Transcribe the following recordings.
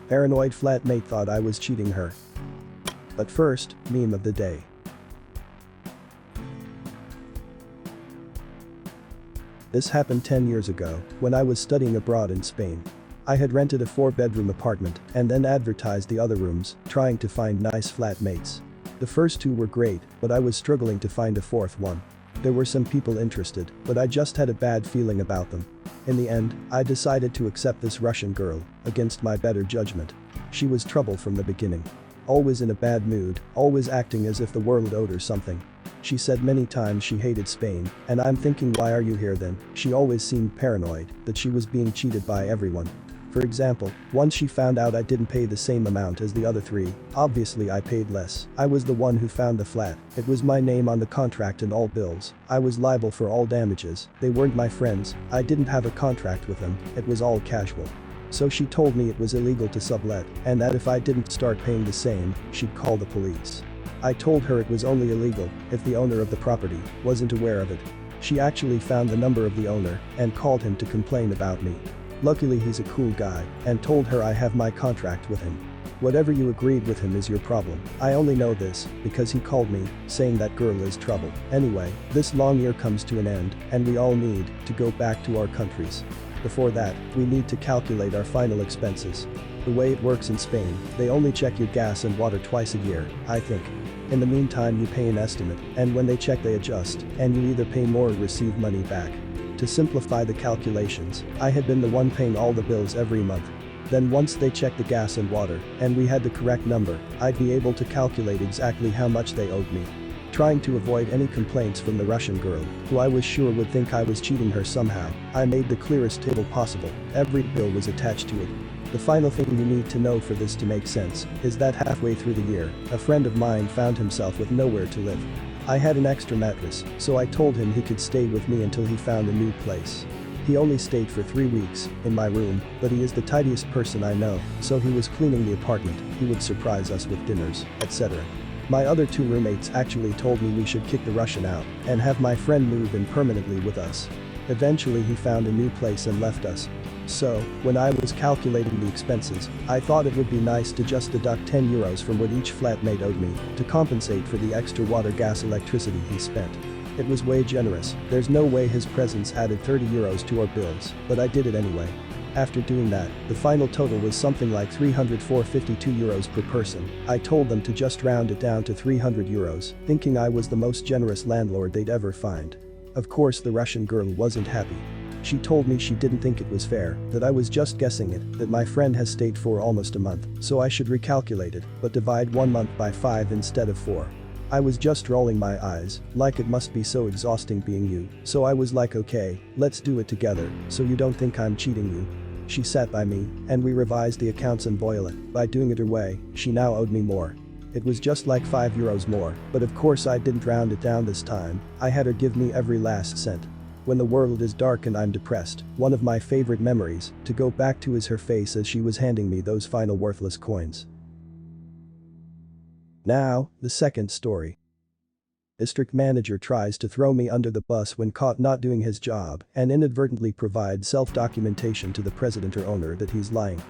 Paranoid flatmate thought I was cheating her. But first, meme of the day. This happened 10 years ago, when I was studying abroad in Spain. I had rented a 4-bedroom apartment and then advertised the other rooms, trying to find nice flatmates. The first 2 were great, but I was struggling to find a 4th one. There were some people interested, but I just had a bad feeling about them. In the end, I decided to accept this Russian girl, against my better judgment. She was trouble from the beginning. Always in a bad mood, always acting as if the world owed her something. She said many times she hated Spain, and I'm thinking, why are you here then? She always seemed paranoid that she was being cheated by everyone. For example, once she found out I didn't pay the same amount as the other 3, obviously I paid less. I was the one who found the flat. It was my name on the contract and all bills. I was liable for all damages. They weren't my friends. I didn't have a contract with them. It was all casual. So she told me it was illegal to sublet, and that if I didn't start paying the same, she'd call the police. I told her it was only illegal if the owner of the property wasn't aware of it. She actually found the number of the owner and called him to complain about me. Luckily he's a cool guy and told her I have my contract with him. Whatever you agreed with him is your problem. I only know this because he called me saying that girl is trouble. Anyway, this long year comes to an end and we all need to go back to our countries. Before that, we need to calculate our final expenses. The way it works in Spain, they only check your gas and water twice a year, I think. In the meantime you pay an estimate, and when they check they adjust, and you either pay more or receive money back. To simplify the calculations, I had been the one paying all the bills every month. Then once they checked the gas and water, and we had the correct number, I'd be able to calculate exactly how much they owed me. Trying to avoid any complaints from the Russian girl, who I was sure would think I was cheating her somehow, I made the clearest table possible. Every bill was attached to it. The final thing you need to know for this to make sense is that halfway through the year, a friend of mine found himself with nowhere to live. I had an extra mattress, so I told him he could stay with me until he found a new place. He only stayed for 3 weeks in my room, but he is the tidiest person I know, so he was cleaning the apartment, he would surprise us with dinners, etc. My other 2 roommates actually told me we should kick the Russian out and have my friend move in permanently with us. Eventually he found a new place and left us. So, when I was calculating the expenses, I thought it would be nice to just deduct €10 from what each flatmate owed me to compensate for the extra water, gas, electricity he spent. It was way generous. There's no way his presence added €30 to our bills, but I did it anyway. After doing that, the final total was something like €352 per person. I told them to just round it down to €300, thinking I was the most generous landlord they'd ever find. Of course the Russian girl wasn't happy. She told me she didn't think it was fair, that I was just guessing it, that my friend has stayed for almost a month, so I should recalculate it, but divide 1 month by 5 instead of 4. I was just rolling my eyes, like it must be so exhausting being you, so I was like, okay, let's do it together, so you don't think I'm cheating you. She sat by me, and we revised the accounts and boil it. By doing it her way, she now owed me more. It was just like €5 more, but of course I didn't round it down this time. I had her give me every last cent. When the world is dark and I'm depressed, one of my favorite memories to go back to is her face as she was handing me those final worthless coins. Now, the second story. District manager tries to throw me under the bus when caught not doing his job and inadvertently provides self-documentation to the president or owner that he's lying.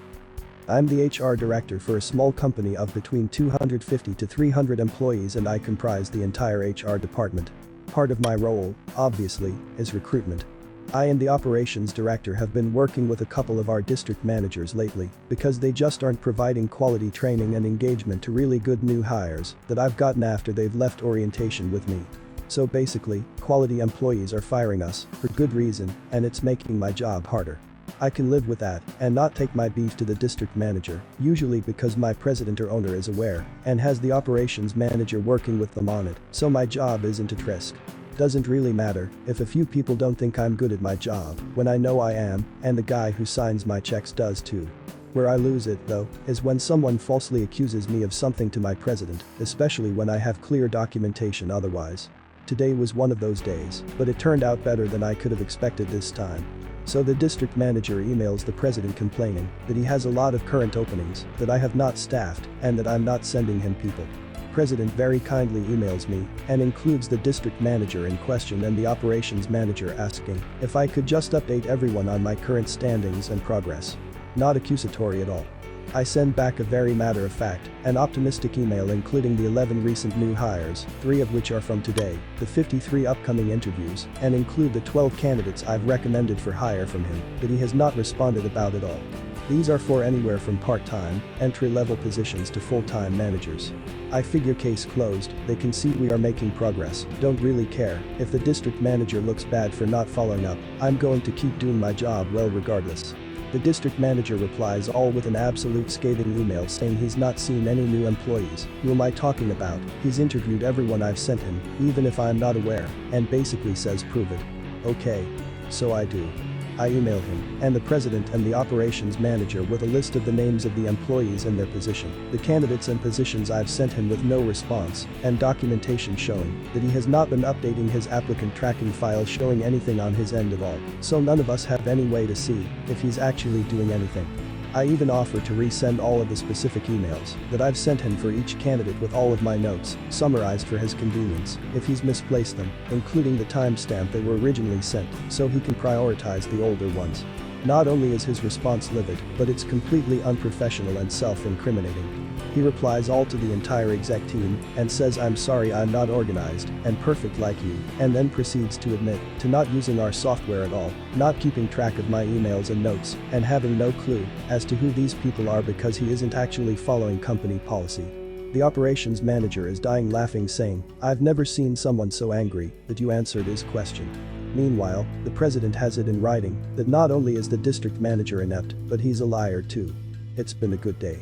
I'm the HR director for a small company of between 250 to 300 employees and I comprise the entire HR department. Part of my role, obviously, is recruitment. I and the operations director have been working with a couple of our district managers lately because they just aren't providing quality training and engagement to really good new hires that I've gotten after they've left orientation with me. So basically, quality employees are firing us for good reason and it's making my job harder. I can live with that and not take my beef to the district manager, usually because my president or owner is aware and has the operations manager working with them on it, so my job isn't at risk. Doesn't really matter if a few people don't think I'm good at my job when I know I am and the guy who signs my checks does too. Where I lose it, though, is when someone falsely accuses me of something to my president, especially when I have clear documentation otherwise. Today was one of those days, but it turned out better than I could have expected this time. So the district manager emails the president complaining that he has a lot of current openings that I have not staffed and that I'm not sending him people. President very kindly emails me and includes the district manager in question and the operations manager asking if I could just update everyone on my current standings and progress. Not accusatory at all. I send back a very matter-of-fact and optimistic email including the 11 recent new hires, 3 of which are from today, the 53 upcoming interviews, and include the 12 candidates I've recommended for hire from him, but he has not responded about it all. These are for anywhere from part-time, entry-level positions to full-time managers. I figure case closed, they can see we are making progress, don't really care if the district manager looks bad for not following up, I'm going to keep doing my job well regardless. The district manager replies all with an absolute scathing email saying he's not seen any new employees. Who am I talking about? He's interviewed everyone I've sent him, even if I'm not aware, and basically says prove it. Okay. So I do. I email him and the president and the operations manager with a list of the names of the employees and their position, the candidates and positions I've sent him with no response, and documentation showing that he has not been updating his applicant tracking file showing anything on his end at all, so none of us have any way to see if he's actually doing anything. I even offer to resend all of the specific emails that I've sent him for each candidate with all of my notes, summarized for his convenience, if he's misplaced them, including the timestamp they were originally sent, so he can prioritize the older ones. Not only is his response livid, but it's completely unprofessional and self-incriminating. He replies all to the entire exec team and says I'm sorry I'm not organized and perfect like you, and then proceeds to admit to not using our software at all, not keeping track of my emails and notes, and having no clue as to who these people are because he isn't actually following company policy. The operations manager is dying laughing saying, I've never seen someone so angry that you answered his question. Meanwhile, the president has it in writing that not only is the district manager inept, but he's a liar too. It's been a good day.